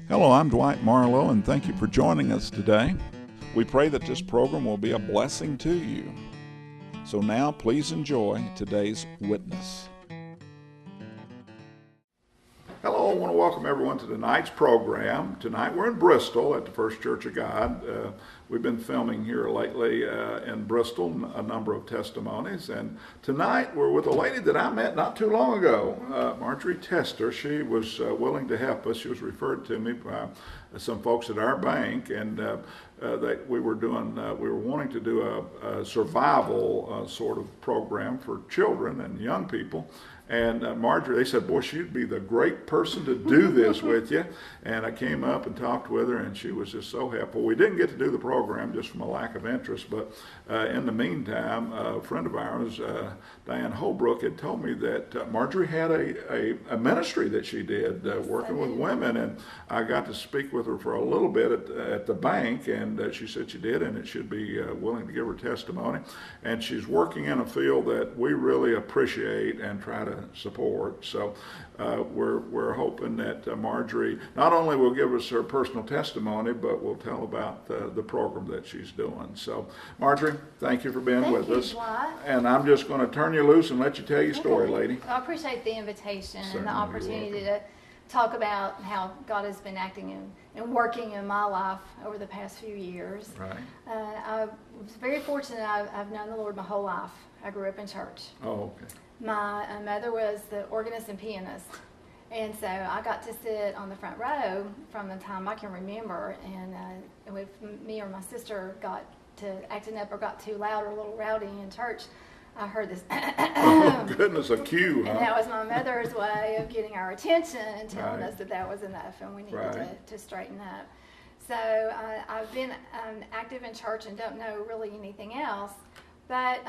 Hello, I'm Dwight Marlow, and thank you for joining us today. We pray that this program will be a blessing to you. So now, please enjoy today's witness. Hello, I want to welcome everyone to tonight's program. Tonight we're in Bristol at the First Church of God. We've been filming here lately in Bristol, a number of testimonies. And tonight we're with a lady that I met not too long ago, Marjorie Tester. She was willing to help us. She was referred to me by some folks at our bank, and that we were wanting to do a survival sort of program for children and young people. And Marjorie, they said, boy, she'd be the great person to do this with you. And I came up and talked with her, and she was just so helpful. We didn't get to do the program just from a lack of interest, but in the meantime, a friend of ours, Diane Holbrook, had told me that Marjorie had a ministry that she did working with women, and I got to speak with her for a little bit at the bank, and she said she did, and it should be willing to give her testimony. And she's working in a field that we really appreciate and try to support. So we're hoping that Marjorie not only will give us her personal testimony, but will tell about the program that she's doing. So Marjorie, thank you for being with us. Dwight. And I'm just going to turn you loose and let you tell your story, lady. I appreciate the invitation Certainly, and the opportunity to talk about how God has been acting and working in my life over the past few years. Right. I was very fortunate. I've known the Lord my whole life. I grew up in church. Oh, okay. My mother was the organist and pianist, and so I got to sit on the front row from the time I can remember, and if me or my sister got to acting up or got too loud or a little rowdy in church, I heard this. Oh, goodness, a cue, huh? And that was my mother's way of getting our attention and telling Right. us that was enough and we needed Right. to straighten up. So I've been active in church and don't know really anything else, but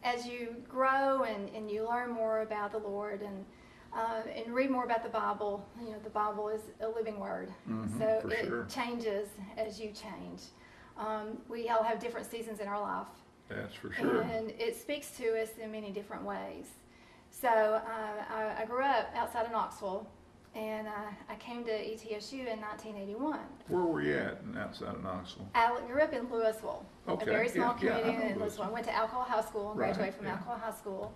as you grow and you learn more about the Lord and read more about the Bible, the Bible is a living word. So it sure. changes as you change. We all have different seasons in our life. That's for sure. And it speaks to us in many different ways. So I grew up outside of Knoxville, and I came to ETSU in 1981. Where were you at outside of Knoxville? I grew up in Louisville, Okay. a very small Yeah, I community know in Louisville. I went to Alcoa High School and Right, graduated from yeah. Alcoa High School.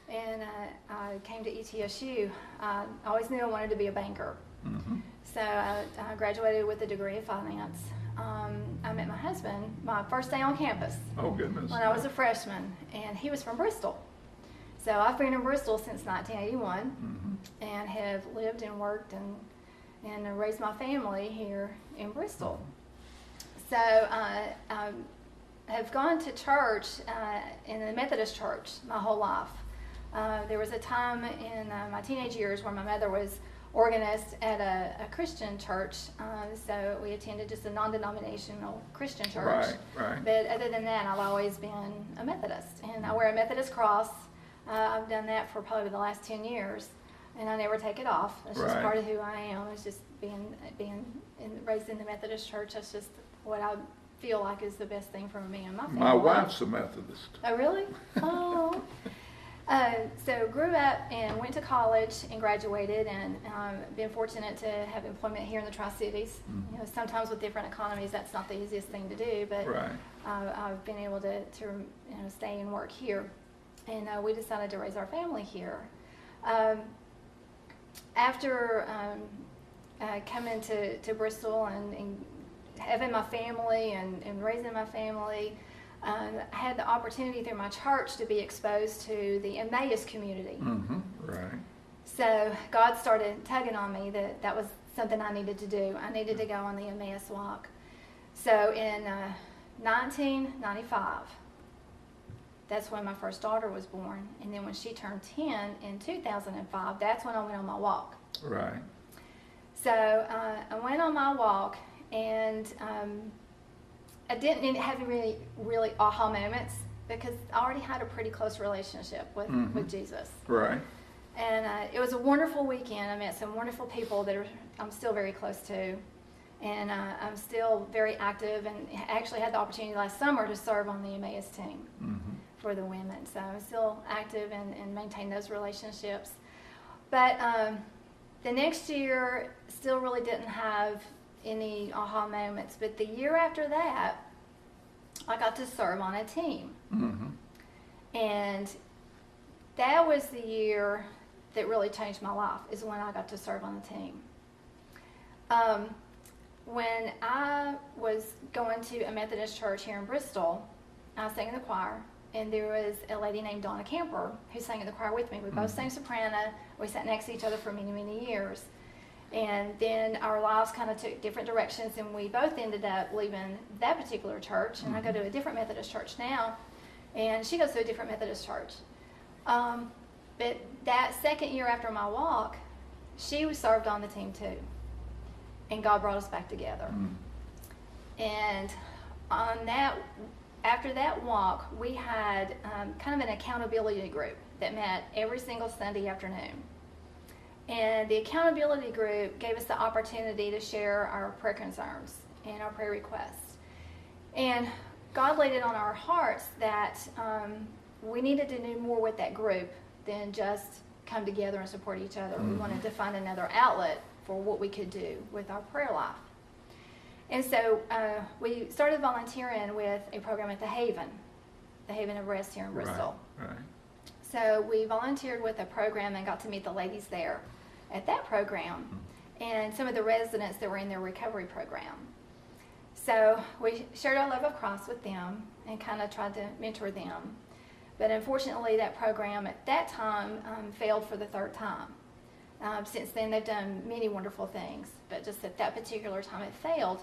And I came to ETSU. I always knew I wanted to be a banker. Mm-hmm. So I graduated with a degree of finance. I met my husband my first day on campus Oh, goodness. when I was a freshman, and he was from Bristol. So I've been in Bristol since 1981 and have lived and worked and raised my family here in Bristol. So I have gone to church in the Methodist church my whole life. There was a time in my teenage years where my mother was organist at a Christian church, so we attended just a non-denominational Christian church. Right. But other than that, I've always been a Methodist, and I wear a Methodist cross. I've done that for probably the last 10 years, and I never take it off. It's just Right. part of who I am. It's just being raised in the Methodist church. That's just what I feel like is the best thing for me and my family. My wife's a Methodist. Oh, really? Oh. So grew up and went to college and graduated, and been fortunate to have employment here in the Tri-Cities. Sometimes with different economies, that's not the easiest thing to do, but Right. I've been able to stay and work here. And we decided to raise our family here. After coming to Bristol and having my family and raising my family, I had the opportunity through my church to be exposed to the Emmaus community. Right. So God started tugging on me that was something I needed to do. I needed to go on the Emmaus walk. So in 1995, that's when my first daughter was born. And then when she turned 10 in 2005, that's when I went on my walk. Right. So I went on my walk, and I didn't have any really aha moments because I already had a pretty close relationship with Jesus. Right. And it was a wonderful weekend. I met some wonderful people that I'm still very close to. And I'm still very active, and actually had the opportunity last summer to serve on the Emmaus team for the women. So I'm still active and maintain those relationships. But The next year still really didn't have any aha moments, but the year after that, I got to serve on a team. Mm-hmm. And that was the year that really changed my life, is when I got to serve on the team. When I was going to a Methodist church here in Bristol, I sang in the choir, and there was a lady named Donna Camper who sang in the choir with me. We both sang soprano. We sat next to each other for many, many years. And then our lives kind of took different directions, and we both ended up leaving that particular church. And I go to a different Methodist church now, and she goes to a different Methodist church. But that second year after my walk, she was served on the team too. And God brought us back together. And on that, after that walk, we had kind of an accountability group that met every single Sunday afternoon. And the accountability group gave us the opportunity to share our prayer concerns and our prayer requests. And God laid it on our hearts that we needed to do more with that group than just come together and support each other. We wanted to find another outlet for what we could do with our prayer life. And so we started volunteering with a program at the Haven of Rest here in Bristol. Right. So we volunteered with a program and got to meet the ladies there at that program and some of the residents that were in their recovery program. So we shared our love of Christ with them and kind of tried to mentor them. But unfortunately, that program at that time failed for the third time. Since then, they've done many wonderful things, but just at that particular time, it failed.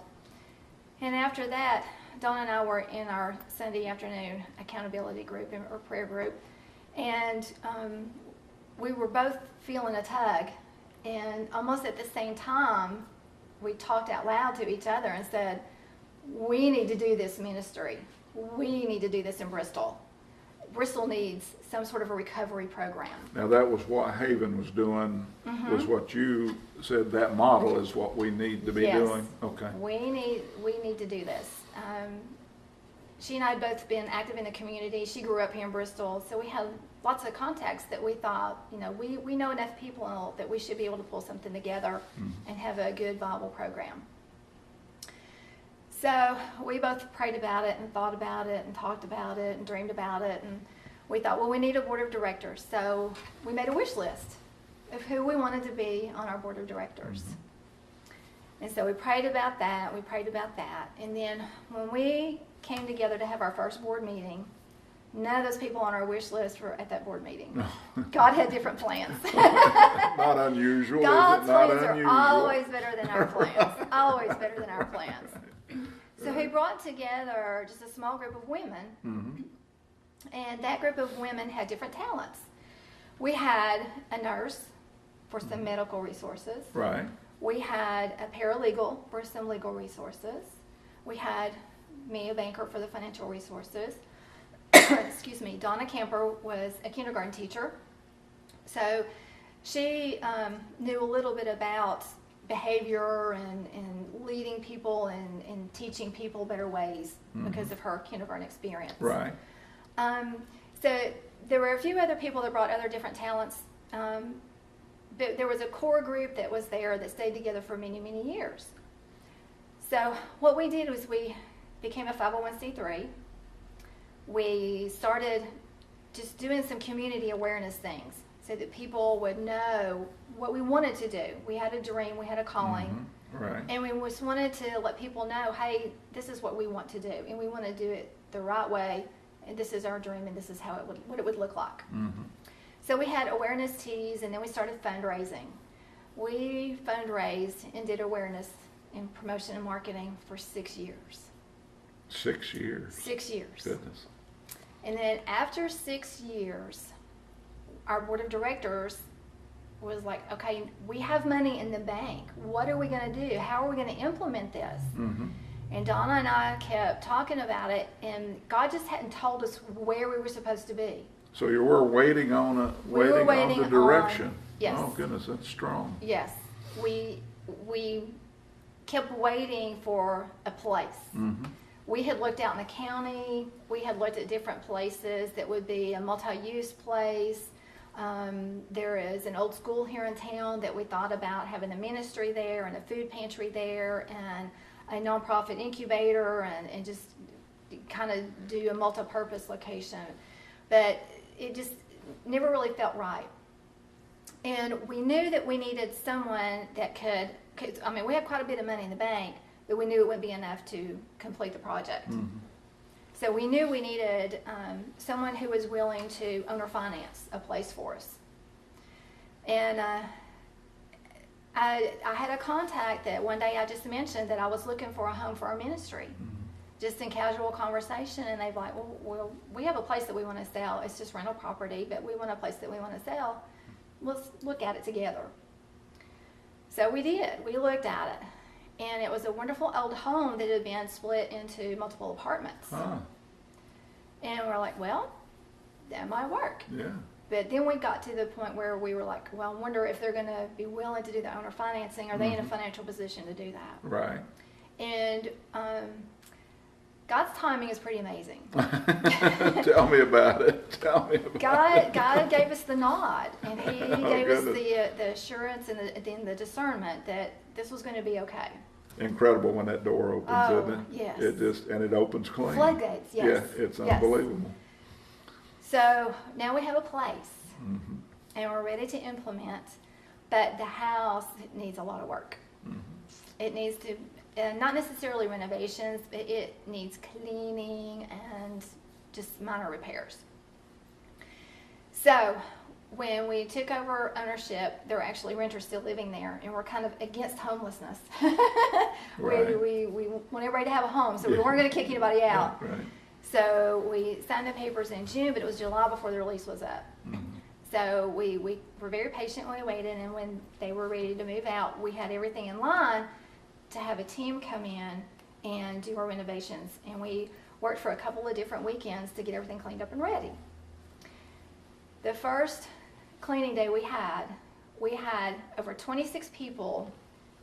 And after that, Donna and I were in our Sunday afternoon accountability group or prayer group, and we were both feeling a tug. And almost at the same time, we talked out loud to each other and said, we need to do this ministry. We need to do this in Bristol. Bristol needs some sort of a recovery program. Now that was what Haven was doing, was what you said, that model is what we need to be doing? Okay. We need to do this. She and I had both been active in the community. She grew up here in Bristol, so we had lots of contacts that we thought, we know enough people that we should be able to pull something together and have a good Bible program. So we both prayed about it and thought about it and talked about it and dreamed about it, and we thought, well, we need a board of directors. So we made a wish list of who we wanted to be on our board of directors. And so we prayed about that, and then when we came together to have our first board meeting, none of those people on our wish list were at that board meeting. God had different plans. Not unusual. God's is it not plans unusual? are always better than our plans. Always better than our plans. So he brought together just a small group of women, and that group of women had different talents. We had a nurse for some medical resources. Right. We had a paralegal for some legal resources. We had me, a banker, for the financial resources. Excuse me. Donna Camper was a kindergarten teacher. So she knew a little bit about behavior and leading people and teaching people better ways because of her kindergarten experience. Right. So there were a few other people that brought other different talents, but there was a core group that was there that stayed together for many, many years. So what we did was we became a 501c3. We started just doing some community awareness things so that people would know what we wanted to do. We had a dream, we had a calling, Right. and we just wanted to let people know, hey, this is what we want to do, and we want to do it the right way, and this is our dream, and this is how what it would look like. So we had awareness teas, and then we started fundraising. We fundraised and did awareness and promotion and marketing for 6 years. 6 years. 6 years. Goodness. And then after 6 years, our board of directors was like, okay, we have money in the bank. What are we going to do? How are we going to implement this? And Donna and I kept talking about it, and God just hadn't told us where we were supposed to be. So you were waiting on the direction. Yes. Oh goodness, that's strong. Yes. We kept waiting for a place. We had looked out in the county. We had looked at different places that would be a multi-use place. There is an old school here in town that we thought about having a ministry there and a food pantry there and a nonprofit incubator and just kind of do a multi-purpose location. But it just never really felt right. And we knew that we needed someone that could, I mean, we had quite a bit of money in the bank, but we knew it wouldn't be enough to complete the project. Mm-hmm. So we knew we needed someone who was willing to owner finance a place for us. And I had a contact that one day I just mentioned that I was looking for a home for our ministry, just in casual conversation, and they'd like, well, we have a place that we want to sell. It's just rental property, but we want a place that we want to sell. Let's look at it together. So we did. We looked at it. And it was a wonderful old home that had been split into multiple apartments. Huh. And we're like, well, that might work. Yeah. But then we got to the point where we were like, well, I wonder if they're going to be willing to do the owner financing. Are they in a financial position to do that? Right. And God's timing is pretty amazing. Tell me about it. Tell me about it. God gave us the nod, and He gave us the assurance and then the discernment that this was going to be okay. Incredible when that door opens, isn't it? Yes. It opens clean. Floodgates, yes. Yeah, it's unbelievable. So now we have a place, and we're ready to implement, but the house needs a lot of work. It needs to, not necessarily renovations, but it needs cleaning and just minor repairs. So when we took over ownership, there were actually renters still living there, and we're kind of against homelessness. Right. We want everybody to have a home, so we weren't going to kick anybody out. Right. So we signed the papers in June, but it was July before their lease was up. So we were very patient when we waited, and when they were ready to move out, we had everything in line to have a team come in and do our renovations. And we worked for a couple of different weekends to get everything cleaned up and ready. The first cleaning day we had over 26 people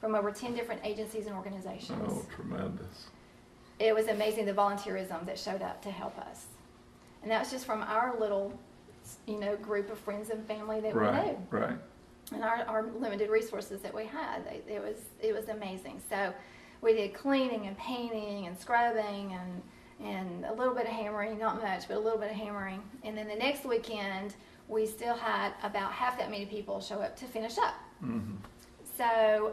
from over 10 different agencies and organizations. Oh, tremendous. It was amazing the volunteerism that showed up to help us. And that was just from our little, group of friends and family that we knew. Right. And our limited resources that we had. It was amazing. So we did cleaning and painting and scrubbing and a little bit of hammering, not much, but a little bit of hammering. And then the next weekend, we still had about half that many people show up to finish up. So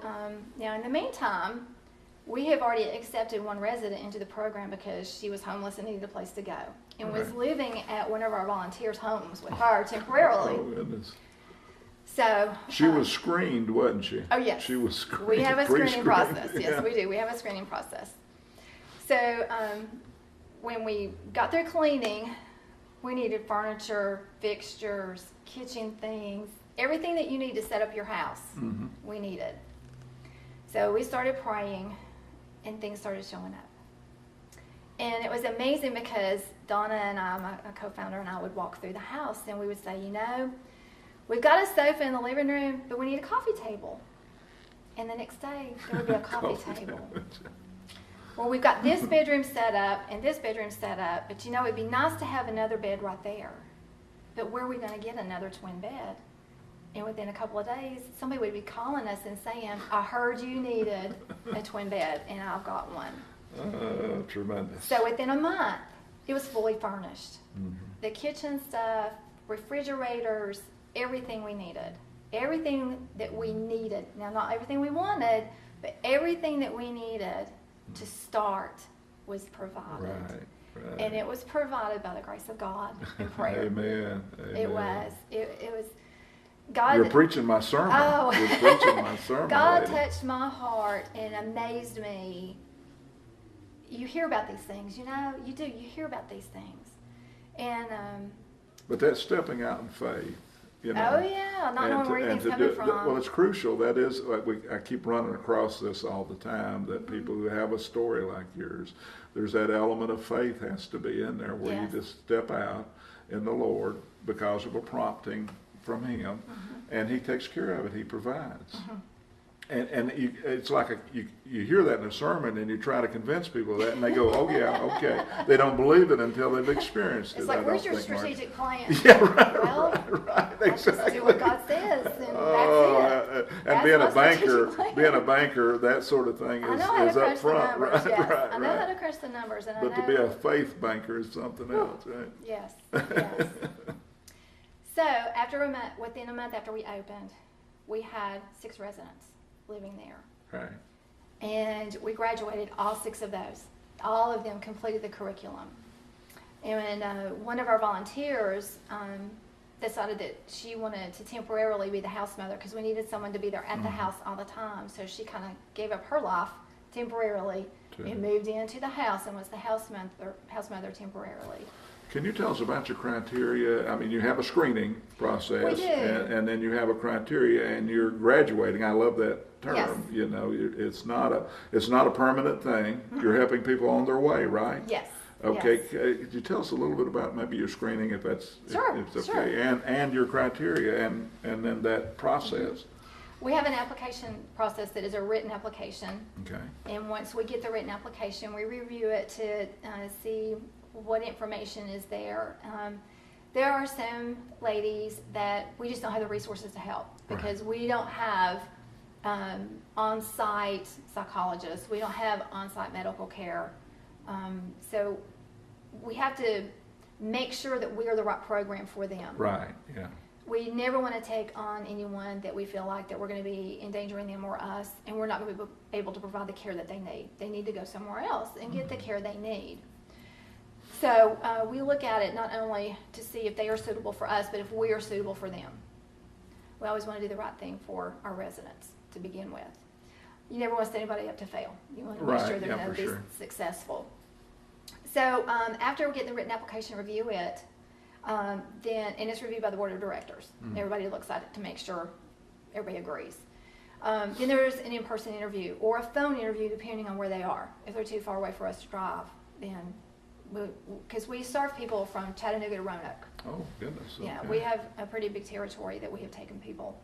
now in the meantime, we have already accepted one resident into the program because she was homeless and needed a place to go, and was living at one of our volunteers' homes with her temporarily. Oh, goodness. So she was screened, wasn't she? Oh, yes. She was screened. We have a screening process. Yeah. Yes, we do. We have a screening process. So when we got through cleaning, we needed furniture, fixtures, kitchen things, everything that you need to set up your house. We needed. So we started praying, and things started showing up. And it was amazing because Donna and I, my co-founder, and I would walk through the house, and we would say, we've got a sofa in the living room, but we need a coffee table. And the next day, there would be a coffee table. Well, we've got this bedroom set up and this bedroom set up, but it'd be nice to have another bed right there. But where are we going to get another twin bed? And within a couple of days, somebody would be calling us and saying, I heard you needed a twin bed, and I've got one. Tremendous. So within a month, it was fully furnished. The kitchen stuff, refrigerators, everything we needed. Everything that we needed. Now, not everything we wanted, but everything that we needed to start was provided. Right. And it was provided by the grace of God in prayer. Amen. It was. It was. God, you're preaching my sermon. Oh. You're preaching my sermon. God lady. touched my heart and amazed me. You hear about these things, you do. You hear about these things. And but that's stepping out in faith. Oh yeah, not knowing where anything's coming from. Well, it's crucial. That is, I keep running across this all the time, that people who have a story like yours, there's that element of faith has to be in there where you just step out in the Lord because of a prompting from Him, and He takes care of it. He provides. And it's like you hear that in a sermon and you try to convince people of that and they go, oh yeah, okay. They don't believe it until they've experienced it. It's like, where's your strategic plan? Yeah, right, well, right, exactly. Just do what God says, and that's it. And that's being a banker, that sort of thing is up front. Numbers, right, yes. right, I know right. how to crunch the numbers. And But to be a faith banker is something else, right? Yes, yes. So within a month after we opened, we had 6 residents living there. Right. And we graduated all 6 of those. All of them completed the curriculum. And one of our volunteers decided that she wanted to temporarily be the house mother because we needed someone to be there at the house all the time. So she kind of gave up her life temporarily and moved into the house and was the house mother temporarily. Can you tell us about your criteria? I mean, you have a screening process, We do. and then you have a criteria, and you're graduating. I love that term. Yes. You know, it's not a permanent thing. You're helping people on their way, right? Yes. Okay. Yes. Could you tell us a little bit about maybe your screening, if that's Sure, if it's sure. okay, and your criteria, and then that process. We have an application process that is a written application. Okay. And once we get the written application, we review it to see what information is there. There are some ladies that we just don't have the resources to help because we don't have on-site psychologists. We don't have on-site medical care. So we have to make sure that we are the right program for them. Right, yeah. We never want to take on anyone that we feel like that we're going to be endangering them or us, and we're not going to be able to provide the care that they need. They need to go somewhere else and get the care they need. So we look at it not only to see if they are suitable for us, but if we are suitable for them. We always want to do the right thing for our residents to begin with. You never want to set anybody up to fail. You want to make sure they're going to be successful. So after we get the written application, review it, and it's reviewed by the board of directors. Everybody looks at it to make sure everybody agrees. Then there's an in-person interview or a phone interview depending on where they are. If they're too far away for us to drive, then because we serve people from Chattanooga to Roanoke. Oh, goodness. Yeah, okay. we have a pretty big territory that we have taken people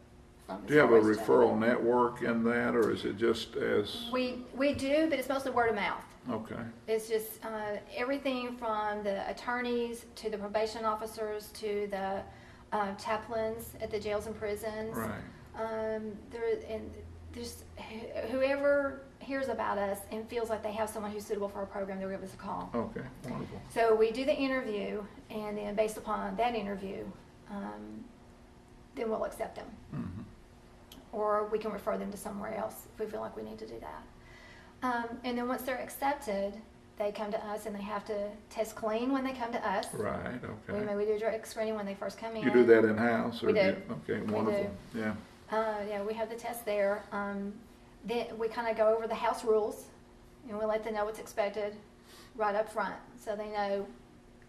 from. Do you have a referral network in that, or is it just as... We do, but it's mostly word of mouth. Okay. It's just everything from the attorneys to the probation officers to the chaplains at the jails and prisons. Right. There's whoever hears about us and feels like they have someone who's suitable for our program, they'll give us a call. Okay, wonderful. So we do the interview, and then based upon that interview, then we'll accept them. Mm-hmm. Or we can refer them to somewhere else if we feel like we need to do that. And then once they're accepted, they come to us and they have to test clean when they come to us. Right, okay. We do drug screening when they first come in. You do that in-house? We do. Okay, wonderful. We do. Yeah. Yeah, we have the test there. Then we kind of go over the house rules, and we let them know what's expected right up front, so they know,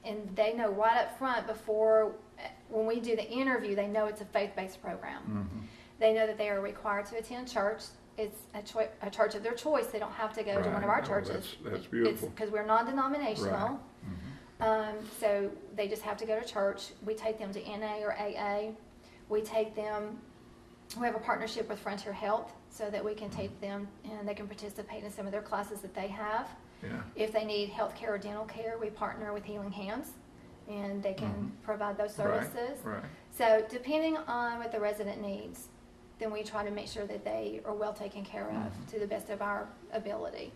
and they know right up front before, when we do the interview, they know it's a faith-based program. Mm-hmm. They know that they are required to attend church. It's a church of their choice. They don't have to go to one of our churches. That's beautiful. Because we're non-denominational. Right. Mm-hmm. So they just have to go to church. We take them to NA or AA. We have a partnership with Frontier Health so that we can take them and they can participate in some of their classes that they have. Yeah. If they need health care or dental care, we partner with Healing Hands and they can provide those services. Right. So depending on what the resident needs, then we try to make sure that they are well taken care of to the best of our ability.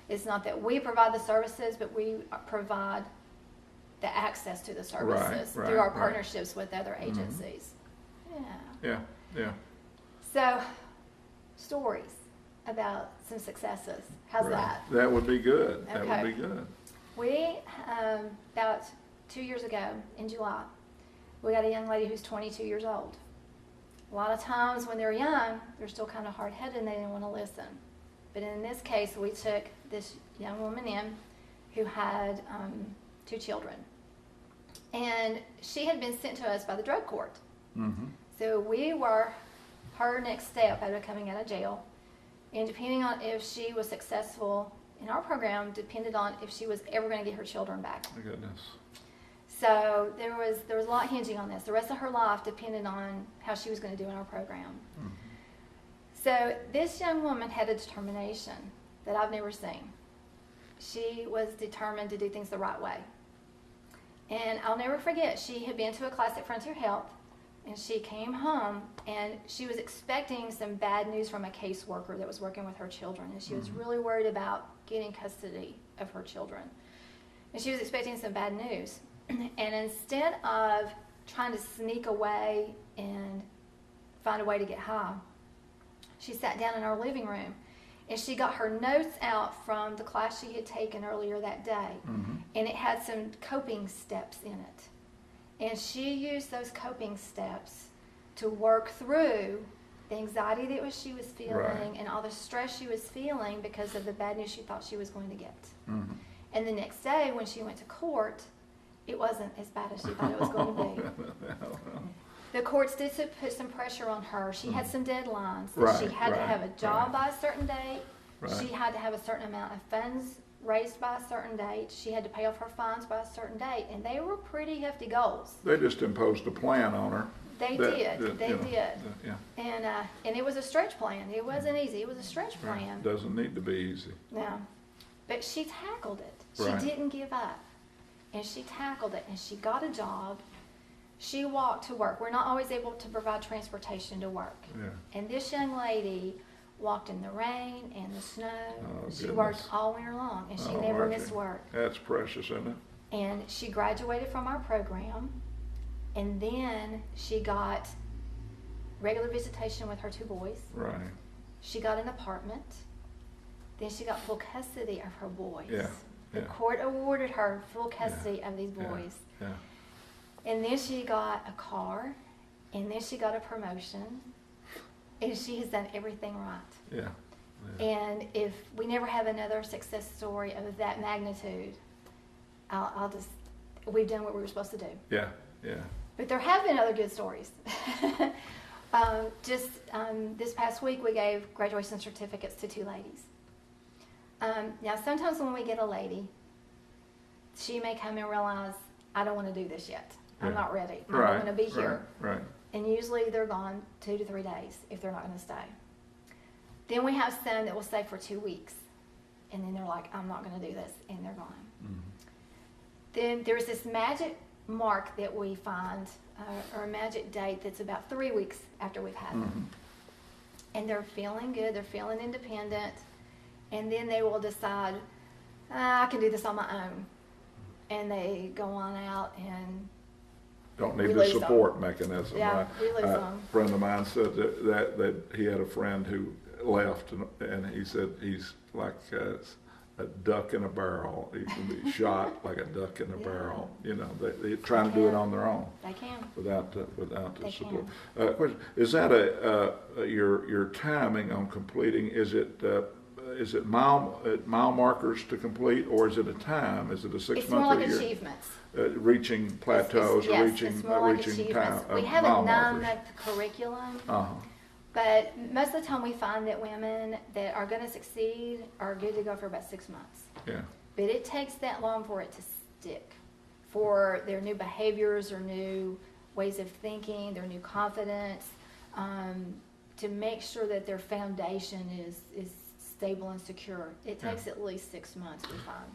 It's not that we provide the services, but we provide the access to the services through our partnerships with other agencies. Yeah. So, stories about some successes. How's that? That would be good. Okay. That would be good. We, about 2 years ago in July, we got a young lady who's 22 years old. A lot of times when they're young, they're still kind of hard-headed and they didn't want to listen. But in this case, we took this young woman in who had 2 children. And she had been sent to us by the drug court. Mm-hmm. So we were her next step out of coming out of jail. And depending on if she was successful in our program, depended on if she was ever going to get her children back. My goodness. So there was a lot hinging on this. The rest of her life depended on how she was going to do in our program. Mm-hmm. So this young woman had a determination that I've never seen. She was determined to do things the right way. And I'll never forget, she had been to a class at Frontier Health, and she came home, and she was expecting some bad news from a caseworker that was working with her children, and she was really worried about getting custody of her children. And she was expecting some bad news. And instead of trying to sneak away and find a way to get high, she sat down in our living room and she got her notes out from the class she had taken earlier that day. And it had some coping steps in it. And she used those coping steps to work through the anxiety that she was feeling and all the stress she was feeling because of the bad news she thought she was going to get. And the next day when she went to court, it wasn't as bad as she thought it was going to be. The courts did put some pressure on her. She had some deadlines. She had to have a job by a certain date. She had to have a certain amount of funds raised by a certain date. She had to pay off her fines by a certain date. And they were pretty hefty goals. They just imposed a plan on her. They did. And it was a stretch plan. It wasn't easy. It was a stretch plan. It doesn't need to be easy. No. But she tackled it. She didn't give up. And she tackled it. And she got a job. She walked to work. We're not always able to provide transportation to work. And this young lady walked in the rain and the snow. She worked all winter long, and she never missed work. That's precious, isn't it? And she graduated from our program, and then she got regular visitation with her 2 boys. She got an apartment. Then she got full custody of her boys. The court awarded her full custody of these boys. And then she got a car, and then she got a promotion, and she has done everything right. And if we never have another success story of that magnitude, we've done what we were supposed to do. But there have been other good stories. This past week, we gave graduation certificates to 2 ladies. Now, sometimes when we get a lady, she may come and realize, I don't want to do this yet. I'm not ready. I'm going to be here. And usually they're gone 2 to 3 days if they're not going to stay. Then we have some that will stay for 2 weeks. And then they're like, I'm not going to do this. And they're gone. Then there's this magic mark that we find, or a magic date that's about 3 weeks after we've had them. And they're feeling good. They're feeling independent. And then they will decide, I can do this on my own. And they go on out and don't need the support mechanism. We lose them. A friend of mine said that he had a friend who left, and he said he's like a duck in a barrel. He can be shot like a duck in a barrel. You know, they're trying to do it on their own. They can. Without the support. Question: is that your timing on completing? Is it mile markers to complete, or is it a time? Is it a 6 month or a year? It's more like achievements. Reaching plateaus, or reaching time. We have a 9-month curriculum, but most of the time we find that women that are going to succeed are good to go for about 6 months. But it takes that long for it to stick, for their new behaviors or new ways of thinking, their new confidence, to make sure that their foundation is stable and secure. It takes at least 6 months, we find.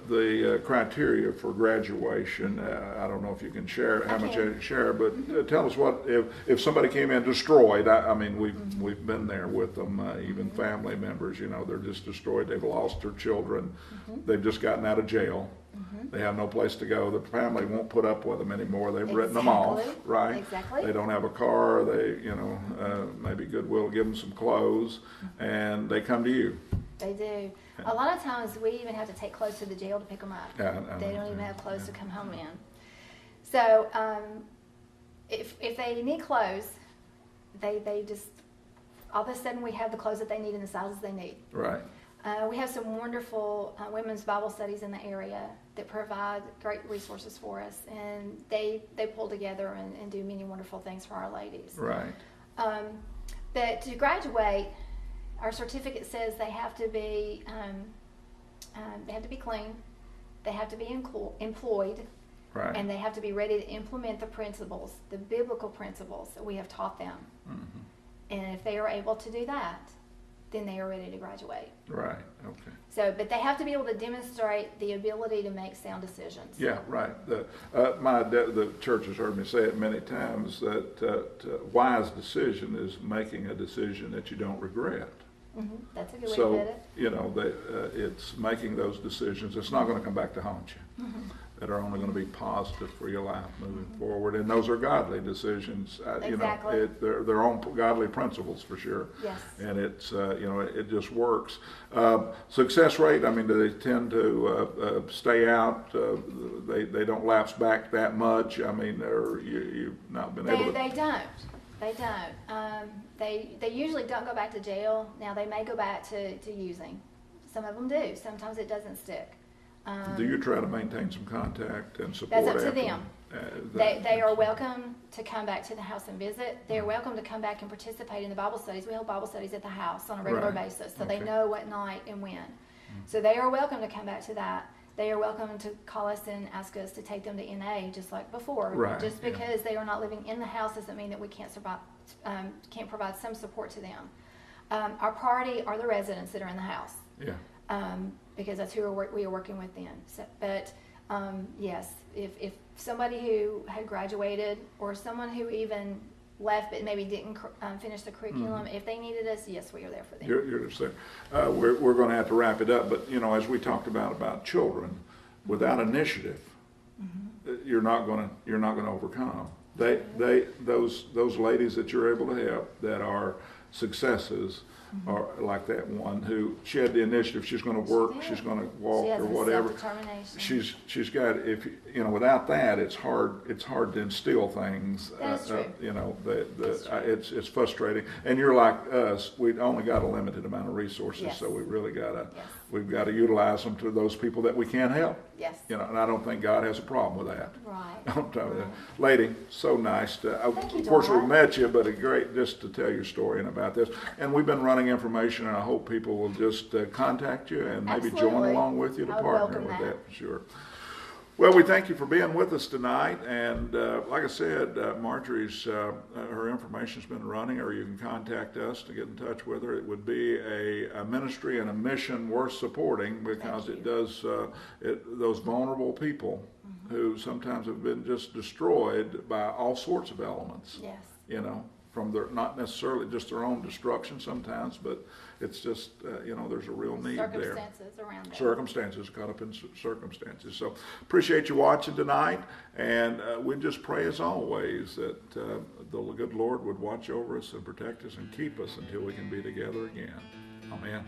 The criteria for graduation, I don't know if you can share how much you share, but tell us what if somebody came in destroyed. I mean, we've been there with them, even family members. You know, they're just destroyed. They've lost their children. They've just gotten out of jail. They have no place to go. The family won't put up with them anymore. They've written them off, right? Exactly. They don't have a car. They, maybe Goodwill give them some clothes, and they come to you. They do. A lot of times we even have to take clothes to the jail to pick them up. They don't even have clothes to come home in. So if they need clothes, they just, all of a sudden we have the clothes that they need in the sizes they need. We have some wonderful women's Bible studies in the area that provide great resources for us, and they pull together and do many wonderful things for our ladies. But to graduate, our certificate says they have to be clean, they have to be employed, and they have to be ready to implement the principles, the biblical principles that we have taught them. And if they are able to do that, then they are ready to graduate. Right. Okay. So, but they have to be able to demonstrate the ability to make sound decisions. Yeah, right. The church has heard me say it many times that wise decision is making a decision that you don't regret. Mm-hmm. That's a good way to So, put it. you know, it's making those decisions. It's not going to come back to haunt you. Mm-hmm. That are only going to be positive for your life moving forward, and those are godly decisions. Exactly. You know, they're their own godly principles for sure. Yes. And it's you know, it just works. Success rate. I mean, do they tend to stay out? They don't lapse back that much. I mean, you've not been able to. They don't. They don't. They usually don't go back to jail. Now they may go back to using. Some of them do. Sometimes it doesn't stick. Do you try to maintain some contact and support? That's up to after, them. that- They are welcome to come back to the house and visit. They're welcome to come back and participate in the Bible studies. We hold Bible studies at the house on a regular Right. basis, so Okay. they know what night and when. So they are welcome to come back to that. They are welcome to call us and ask us to take them to NA just like before. Right, Just yeah. because they are not living in the house doesn't mean that we can't provide some support to them. Our priority are the residents that are in the house. Yeah. Because that's who we are working with then. So, but yes, if somebody who had graduated or someone who even left but maybe didn't finish the curriculum, if they needed us, yes, we are there for them. You're just there. We're going to have to wrap it up, but you know, as we talked about children, without initiative, you're not going to overcome. Those ladies that you're able to help that are successes are like that one who she had the initiative. She's going to work. She's going to walk She has or the whatever. self-determination. She's got, if you know, without that, it's hard to instill things. That's true. You know, That's true. it's frustrating. And you're like us. We've only got a limited amount of resources, Yes. so we really Yes. we've got to utilize them to those people that we can't help. Yes. You know, and I don't think God has a problem with that. Right. Don't tell me that. Lady, so nice to, Thank you, of course, Dwight. we've met you, but it's great just to tell your story and about this. And we've been running information, and I hope people will just contact you and maybe join Absolutely. along with you to I would partner welcome with that. that for sure. Well, we thank you for being with us tonight, and like I said, Marjorie's her information's been running, or you can contact us to get in touch with her. It would be a ministry and a mission worth supporting because it does those vulnerable people who sometimes have been just destroyed by all sorts of elements. Yes. You know, from their not necessarily just their own destruction sometimes, but it's just you know, there's a real need there. Circumstances around that. Circumstances, caught up in circumstances. So appreciate you watching tonight, and we just pray as always that the good Lord would watch over us and protect us and keep us until we can be together again. Amen.